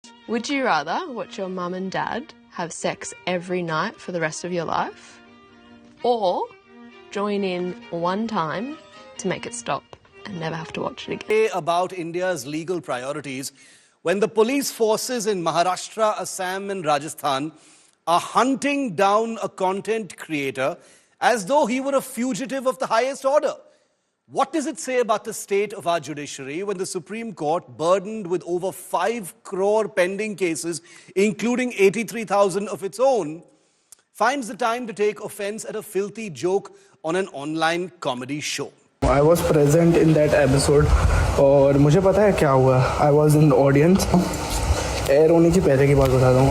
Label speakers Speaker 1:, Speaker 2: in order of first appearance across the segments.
Speaker 1: Would you rather watch your mum and dad have sex every night for the rest of your life, or join in one time to make it stop and never have to watch it again?
Speaker 2: About India's legal priorities when the police forces in Maharashtra, Assam and Rajasthan are hunting down a content creator as though he were a fugitive of the highest order. What does it say about the state of our judiciary when the Supreme Court, burdened with over 5 crore pending cases, including 83,000 of its own, finds the time to take offense at a filthy joke on an online comedy show?
Speaker 3: I was present in that episode और मुझे पता है क्या हुआ. I was in the audience. Air होने की पहले की बात बता दूँ.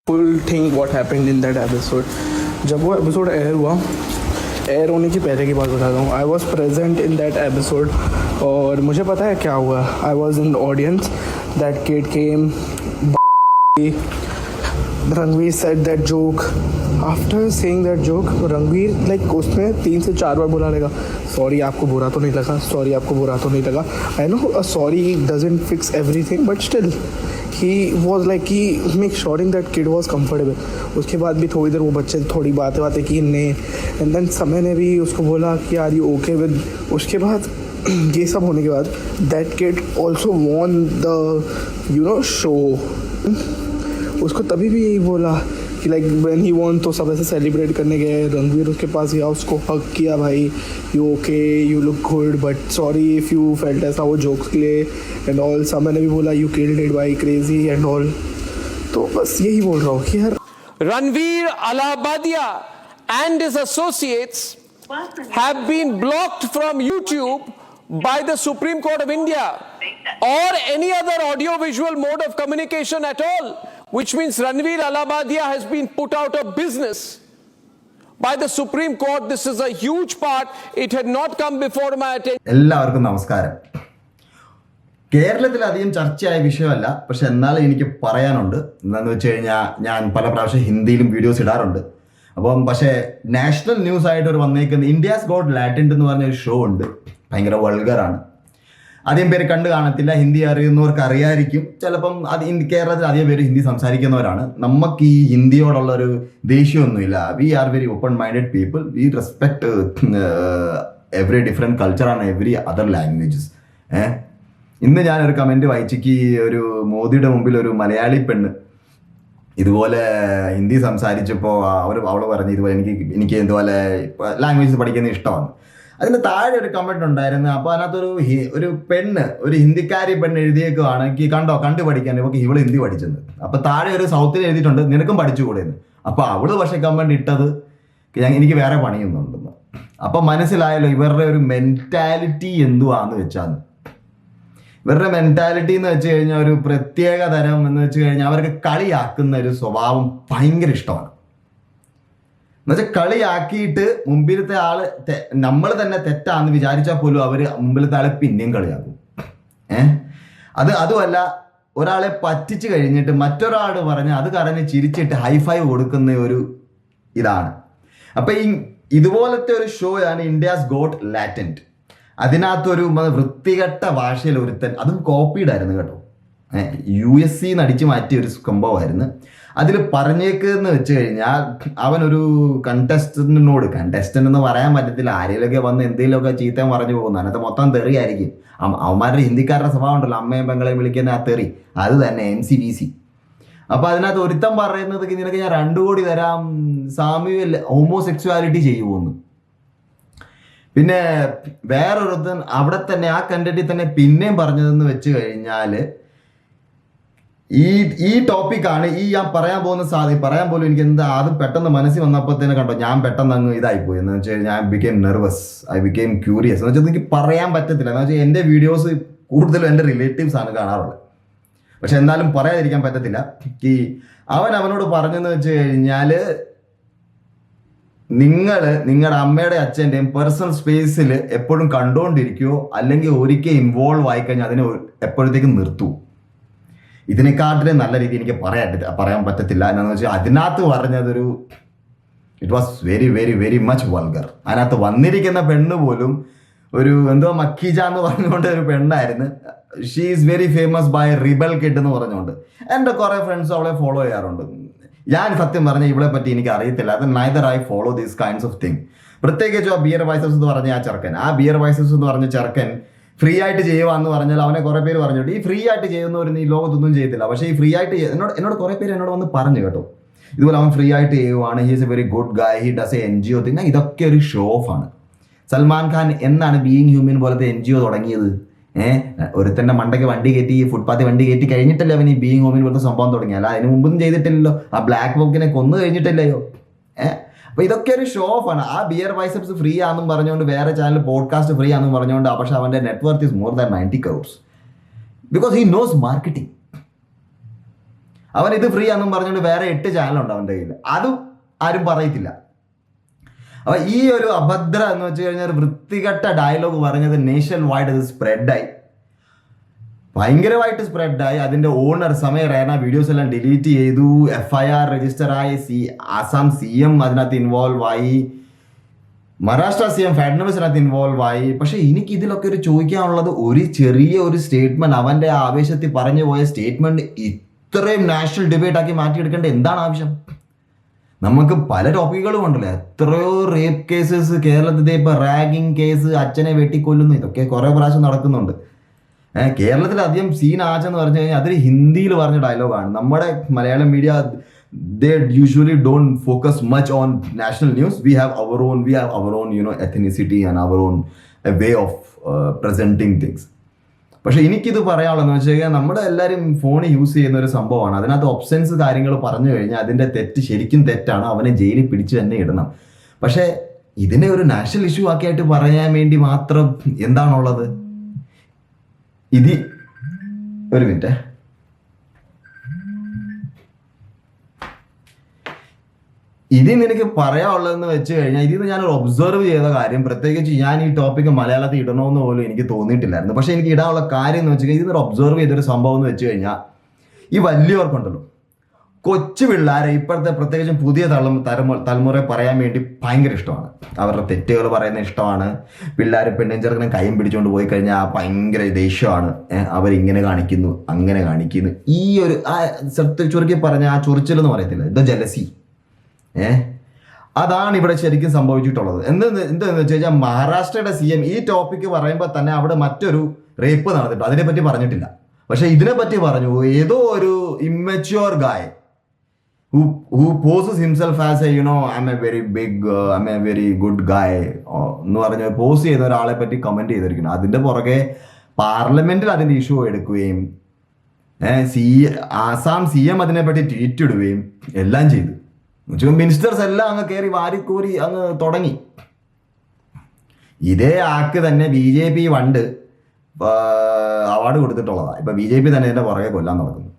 Speaker 3: Full thing what happened in that episode. जब वो episode एयर हुआ, एयर होने की पहले की बात बता दूँ. I was present in that episode और मुझे पता है क्या हुआ. I was in the audience. That kid came. Ranveer said that joke. After saying that joke, Ranveer like उसने 3 से 4 बार बोला रहेगा सॉरी आपको बुरा तो नहीं लगा, सॉरी आपको बुरा तो नहीं लगा. I know a sorry doesn't fix everything, but still he was like he make sure that kid was comfortable. उसके बाद भी थोड़ी देर वो बच्चे थोड़ी बातें की ने, and then समय ने भी उसको बोला कि यार you okay with. उसके बाद ये सब होने के बाद that kid also won the show. उसको तभी भी यही बोला कि लाइक व्हेन ही वॉन तो सब ऐसे सेलिब्रेट करने गए. रणवीर उसके पास गया, उसको हक किया, भाई you okay, you look good, but sorry if you felt ऐसा वो जोक्स के लिए एंड ऑल. समय ने भी बोला यू किल्ड इट भाई, क्रेजी एंड ऑल. तो बस यही बोल रहा हूँ कि यार
Speaker 4: Ranveer Allahabadiya and his associates have been blocked from YouTube by the Supreme Court of India or any other audio-visual mode of communication at all, which means Ranveer Allahabadiya has been put out of business by the Supreme Court. This is a huge part. It had not come before my attention.
Speaker 5: എല്ലാവർക്കും നമസ്കാരം. കേരളത്തിൽ അധികം ചർച്ചയായ വിഷയമല്ല, പക്ഷെ എന്നാലും എനിക്ക് പറയാനുണ്ട്. എന്താണെന്ന് വെച്ച് കഴിഞ്ഞാൽ ഞാൻ പല പ്രാവശ്യം ഹിന്ദിയിലും വീഡിയോസ് ഇടാറുണ്ട്. അപ്പം പക്ഷേ നാഷണൽ ന്യൂസ് ആയിട്ട് ഒരു വന്നേക്കുന്ന ഇന്ത്യാസ് ഗോട്ട് ലാറ്റന്റ് എന്ന് പറഞ്ഞൊരു ഷോ ഉണ്ട്. ഭയങ്കര വൾഗറാണ്. അധികം പേര് കണ്ടു കാണത്തില്ല. ഹിന്ദി അറിയുന്നവർക്ക് അറിയായിരിക്കും. ചിലപ്പം കേരളത്തിൽ അധികം പേര് ഹിന്ദി സംസാരിക്കുന്നവരാണ്. നമുക്ക് ഈ ഹിന്ദിയോടുള്ളൊരു ദേഷ്യമൊന്നുമില്ല. We are very open minded people. We respect every different culture and every other languages. ഇന്ന് ഞാനൊരു കമൻറ്റ് വായിച്ചിക്ക് ഒരു മോദിയുടെ മുമ്പിൽ ഒരു മലയാളി പെണ്ണ് ഇതുപോലെ ഹിന്ദി സംസാരിച്ചപ്പോൾ അവൾ പറഞ്ഞു ഇതുപോലെ എനിക്ക് ഇതുപോലെ ലാംഗ്വേജസ് പഠിക്കുന്നത് ഇഷ്ടമാണ്. അതിന് താഴെ ഒരു കമന്റ് ഉണ്ടായിരുന്നു. അപ്പോൾ അതിനകത്തൊരു ഒരു പെണ്ണ്, ഒരു ഹിന്ദിക്കാരി പെണ്ണ് എഴുതിയേക്കുവാണ് കണ്ടു പഠിക്കാൻ ഇവർക്ക് ഇവള് ഹിന്ദി പഠിച്ചെന്ന്. അപ്പോൾ താഴെ ഒരു സൗത്തിൽ എഴുതിയിട്ടുണ്ട് നിനക്കും പഠിച്ചുകൂടെ എന്ന്. അപ്പോൾ അവള് പക്ഷെ കമന്റ് ഇട്ടത് എനിക്ക് വേറെ പണിയൊന്നുണ്ടെന്ന്. അപ്പം മനസ്സിലായല്ലോ ഇവരുടെ ഒരു മെന്റാലിറ്റി എന്തുവാന്ന് വെച്ചാൽ. ഇവരുടെ മെന്റാലിറ്റി എന്ന് വെച്ച് കഴിഞ്ഞാൽ ഒരു പ്രത്യേക തരം എന്ന് വെച്ച് കഴിഞ്ഞാൽ അവർക്ക് കളിയാക്കുന്ന ഒരു സ്വഭാവം ഭയങ്കര ഇഷ്ടമാണ്. എന്നുവെച്ചാൽ കളിയാക്കിയിട്ട് മുമ്പിലത്തെ ആള് നമ്മൾ തന്നെ തെറ്റാന്ന് വിചാരിച്ചാൽ പോലും അവര് മുമ്പിലത്തെ ആളെ പിന്നെയും കളിയാക്കും. അതുമല്ല, ഒരാളെ പറ്റിച്ചു കഴിഞ്ഞിട്ട് മറ്റൊരാൾ പറഞ്ഞ് അത് കറഞ്ഞ് ചിരിച്ചിട്ട് ഹൈഫൈവ് കൊടുക്കുന്ന ഒരു ഇതാണ്. അപ്പൊ ഇതുപോലത്തെ ഒരു ഷോയാണ് ഇന്ത്യാസ് ഗോട്ട് ലാറ്റന്റ്. അതിനകത്തൊരു വൃത്തികെട്ട ഭാഷയിൽ ഒരുത്തൻ, അതും കോപ്പീഡ് ആയിരുന്നു കേട്ടോ, USC അടിച്ചു മാറ്റിയ ഒരു സംഭവമായിരുന്നു. അതിൽ പറഞ്ഞേക്കെന്ന് വെച്ച് കഴിഞ്ഞാൽ അവനൊരു കണ്ടസ്റ്റന്റ് എന്ന് പറയാൻ പറ്റത്തില്ല, ആരെങ്കിലൊക്കെ വന്ന് എന്തെങ്കിലുമൊക്കെ ചീത്തയും പറഞ്ഞു പോകുന്നു. അതിനകത്ത് മൊത്തം തെറിയായിരിക്കും. അവന്മാരുടെ ഹിന്ദിക്കാരുടെ സ്വഭാവം ഉണ്ടല്ലോ, അമ്മയും പെങ്ങളെയും വിളിക്കുന്ന ആ തെറി, അത് തന്നെ MCBC. അപ്പോൾ അതിനകത്ത് ഒരുത്തം പറയുന്നത് നിനക്ക് ഞാൻ 2 കോടി തരാം, സാമ്യുവൽ ഹോമോസെക്സ്വാലിറ്റി ചെയ്യുമെന്ന്. പിന്നെ വേറൊരുത്തൻ അവിടെ തന്നെ ആ കണ്ടന്റിൽ തന്നെ പിന്നെയും പറഞ്ഞതെന്ന് വെച്ച് കഴിഞ്ഞാൽ ഈ ടോപ്പിക്കാണ് ഞാൻ പറയാൻ പോലും എനിക്ക് അത് പെട്ടെന്ന് മനസ്സിൽ വന്നപ്പോൾ തന്നെ കണ്ടോ ഞാൻ പെട്ടെന്ന് അങ്ങ് ഇതായിപ്പോയി. എന്ന് വെച്ച് കഴിഞ്ഞാൽ I became nervous, I became curious. എന്ന് വെച്ചാൽ എനിക്ക് പറയാൻ പറ്റത്തില്ല. എന്ന് വെച്ചാൽ എൻ്റെ വീഡിയോസ് കൂടുതലും എൻ്റെ റിലേറ്റീവ്സ് ആണ് കാണാറുള്ളത്. പക്ഷെ എന്നാലും പറയാതിരിക്കാൻ പറ്റത്തില്ല. അവനോട് പറഞ്ഞെന്ന് വെച്ച് കഴിഞ്ഞാൽ നിങ്ങളുടെ അമ്മയുടെ അച്ഛൻ്റെയും പേഴ്സണൽ സ്പേസിൽ എപ്പോഴും കണ്ടുകൊണ്ടിരിക്കുകയോ അല്ലെങ്കിൽ ഒരിക്കൽ ഇൻവോൾവ് ആയിക്കഴിഞ്ഞാൽ അതിനെ എപ്പോഴത്തേക്കും നിർത്തൂ. ഇതിനെക്കാട്ടിലും നല്ല രീതി എനിക്ക് പറയാൻ പറ്റത്തില്ല. എന്താണെന്ന് വെച്ചാൽ അതിനകത്ത് പറഞ്ഞതൊരു it was very very very much vulgar. അതിനകത്ത് വന്നിരിക്കുന്ന പെണ്ണ് പോലും ഒരു എന്തോ മക്കീജ എന്ന് പറഞ്ഞുകൊണ്ട് ഒരു പെണ്ണായിരുന്നു. She is very famous by rebel kid എന്ന് പറഞ്ഞുകൊണ്ട്. എൻ്റെ കുറേ ഫ്രണ്ട്സ് അവളെ ഫോളോ ചെയ്യാറുണ്ട്. ഞാൻ സത്യം പറഞ്ഞാൽ ഇവളെ പറ്റി എനിക്ക് അറിയത്തില്ല. അത് neither I follow these kinds of thing. പ്രത്യേകിച്ചും ആ ബിയർ ബൈസപ്സ് എന്ന് പറഞ്ഞ ആ ചെറുക്കൻ, ആ ബിയർ ബൈസപ്സ് എന്ന് പറഞ്ഞ ചെറുക്കൻ ഫ്രീ ആയിട്ട് ചെയ്യുവാന്ന് പറഞ്ഞാൽ അവനെ കുറെ പേര് പറഞ്ഞിട്ട് ഈ ഫ്രീ ആയിട്ട് ചെയ്യുന്നവരൊന്നും ഈ ലോകത്തൊന്നും ചെയ്യത്തില്ല. പക്ഷേ ഈ ഫ്രീ ആയിട്ട് എന്നോട് കുറെ പേര് എന്നോട് വന്ന് പറഞ്ഞു കേട്ടോ, ഇതുപോലെ അവൻ ഫ്രീ ആയിട്ട് ചെയ്യുവാണ്, he is a very good guy, he does a NGO thing. ഇതൊക്കെ ഒരു ഷോ ഓഫ് ആണ്. സൽമാൻ ഖാൻ എന്നാണ് ബീയിങ് ഹ്യൂമൻ പോലത്തെ NGO തുടങ്ങിയത്? ഒരുത്തൻ്റെ മണ്ടയ്ക്ക് വണ്ടി കയറ്റി ഫുട്പാത്തിൽ വണ്ടി കയറ്റി കഴിഞ്ഞിട്ടല്ലേ അവൻ ഈ ബീയിങ് ഹ്യൂമൻ പോലത്തെ സംഭവം തുടങ്ങി. അല്ല അതിന് മുമ്പൊന്നും ചെയ്തിട്ടില്ലല്ലോ. ആ ബ്ലാക്ക് ബോക്കിനെ കൊന്നു കഴിഞ്ഞിട്ടില്ലയോ? അപ്പൊ ഇതൊക്കെ ഒരു ഷോ ഓഫ് ആണ്. ആ ബിയർ ബൈസെപ്സ് ഫ്രീ ആണെന്നും പറഞ്ഞുകൊണ്ട് വേറെ ചാനൽ പോഡ്കാസ്റ്റ് ഫ്രീ ആണെന്നും പറഞ്ഞുകൊണ്ട് പക്ഷെ അവന്റെ net worth is more than 90 crores because he knows marketing. അവൻ ഇത് ഫ്രീ ആണെന്നും പറഞ്ഞുകൊണ്ട് വേറെ 8 ചാനലുണ്ട് അവൻ്റെ കയ്യിൽ, അതും ആരും പറയത്തില്ല. അപ്പൊ ഈ ഒരു അഭദ്ര എന്ന് വെച്ച് കഴിഞ്ഞാൽ വൃത്തികെട്ട ഡയലോഗ് പറഞ്ഞത് നേഷൻ വൈഡ് അത് സ്പ്രെഡായി, ഭയങ്കരമായിട്ട് സ്പ്രെഡായി. അതിന്റെ ഓണർ സമയ റേന വീഡിയോസ് എല്ലാം ഡിലീറ്റ് ചെയ്തു, FIR രജിസ്റ്റർ ആയി, ആസാം CM അതിനകത്ത് ഇൻവോൾവ് ആയി, മഹാരാഷ്ട്ര CM ഫഡ്നവിസ് അതിനകത്ത് ഇൻവോൾവ് ആയി. പക്ഷെ എനിക്ക് ഇതിലൊക്കെ ഒരു ചോദിക്കാനുള്ളത്, ഒരു ചെറിയ ഒരു സ്റ്റേറ്റ്മെന്റ്, അവന്റെ ആവേശത്തിൽ പറഞ്ഞു പോയ സ്റ്റേറ്റ്മെന്റ് ഇത്രയും നാഷണൽ ഡിബേറ്റ് ആക്കി മാറ്റിയെടുക്കേണ്ട എന്താണ് ആവശ്യം? നമുക്ക് പല ടോപ്പിക്കുകളും ഉണ്ടല്ലോ, എത്രയോ റേപ്പ് കേസസ് കേരളത്തിലെ. ഇപ്പൊ റാഗിങ് കേസ്, അച്ഛനെ വെട്ടിക്കൊല്ലുന്നു, ഇതൊക്കെ കുറെ പ്രാവശ്യം നടക്കുന്നുണ്ട്. കേരളത്തിൽ അധികം സീൻ ആച്ചെന്ന് പറഞ്ഞു കഴിഞ്ഞാൽ അതൊരു ഹിന്ദിയിൽ പറഞ്ഞ ഡയലോഗാണ്. നമ്മുടെ Malayalam media they usually don't focus much on national news. We have our own ethnicity and our own way of presenting things. പക്ഷെ എനിക്കിത് പറയാനുള്ളതെന്ന് വെച്ച് കഴിഞ്ഞാൽ നമ്മുടെ എല്ലാവരും ഫോൺ യൂസ് ചെയ്യുന്ന ഒരു സംഭവമാണ്. അതിനകത്ത് ഒബ്സെൻസ് കാര്യങ്ങൾ പറഞ്ഞു കഴിഞ്ഞാൽ അതിൻ്റെ തെറ്റ് ശരിക്കും തെറ്റാണ്, അവനെ ജയിലിൽ പിടിച്ച് തന്നെ ഇടണം. പക്ഷെ ഇതിനെ ഒരു നാഷണൽ ഇഷ്യൂ ആക്കിയായിട്ട് പറയാൻ വേണ്ടി മാത്രം എന്താണുള്ളത്? ഇത് ഒരു മിനിറ്റ്, ഇതിൽ നിനക്ക് പറയാനുള്ളതെന്ന് വെച്ച് കഴിഞ്ഞാൽ ഇതിന് ഞാനൊരു ഒബ്സർവ് ചെയ്ത കാര്യം, പ്രത്യേകിച്ച് ഞാൻ ഈ ടോപ്പിക്ക് മലയാളത്തിൽ ഇടണമെന്ന് പോലും എനിക്ക് തോന്നിയിട്ടില്ലായിരുന്നു. പക്ഷെ എനിക്ക് ഇടാനുള്ള കാര്യം എന്ന് വെച്ച് കഴിഞ്ഞാൽ ഇതിനൊരു ഒബ്സർവ് ചെയ്തൊരു സംഭവം എന്ന് വെച്ച് കഴിഞ്ഞാൽ, ഈ വലിയവർക്കുണ്ടല്ലോ, കൊച്ചു പിള്ളേരെ ഇപ്പോഴത്തെ പ്രത്യേകിച്ചും പുതിയ തലമുറ പറയാൻ വേണ്ടി ഭയങ്കര ഇഷ്ടമാണ്. അവരുടെ തെറ്റുകൾ പറയുന്ന ഇഷ്ടമാണ്. പിള്ളേർ പെണ്ണും ചെറുക്കനെ കൈയും പിടിച്ചുകൊണ്ട് പോയി കഴിഞ്ഞാൽ ഭയങ്കര ദേഷ്യമാണ്. അവരിങ്ങനെ കാണിക്കുന്നു, അങ്ങനെ കാണിക്കുന്നു. ഈ ഒരു ചുരുക്കി പറഞ്ഞ ആ ചൊറിച്ചിലെന്ന് പറയത്തില്ല, ഇത് ജലസി. അതാണ് ഇവിടെ ശരിക്കും സംഭവിച്ചിട്ടുള്ളത്. എന്താണെന്ന് വെച്ച് കഴിഞ്ഞാൽ മഹാരാഷ്ട്രയുടെ CM ഈ ടോപ്പിക്ക് പറയുമ്പോൾ തന്നെ അവിടെ മറ്റൊരു റേപ്പ് നടന്നിട്ട് അതിനെപ്പറ്റി പറഞ്ഞിട്ടില്ല. പക്ഷെ ഇതിനെപ്പറ്റി പറഞ്ഞു. ഏതോ ഒരു ഇമ്മച്യൂർ ഗായ് who poses himself as I'm a very big, I'm a very good guy എന്ന് പറഞ്ഞ് പോസ് ചെയ്ത ഒരാളെ പറ്റി കമന്റ് ചെയ്തിരിക്കുന്നു. അതിന്റെ പുറകെ പാർലമെന്റിൽ അതിന്റെ ഇഷ്യൂ എടുക്കുകയും ആസാം CM അതിനെപ്പറ്റി ട്വീറ്റ് ഇടുകയും എല്ലാം ചെയ്തു. മിനിസ്റ്റേഴ്സ് എല്ലാം അങ്ങ് കയറി വാരിക്കൂരി അങ്ങ് തുടങ്ങി. ഇതേ ആക്ക് തന്നെ BJP പണ്ട് അവാർഡ് കൊടുത്തിട്ടുള്ളതാണ്. ഇപ്പൊ BJP തന്നെ ഇതിന്റെ പുറകെ കൊല്ലാൻ നടക്കുന്നു.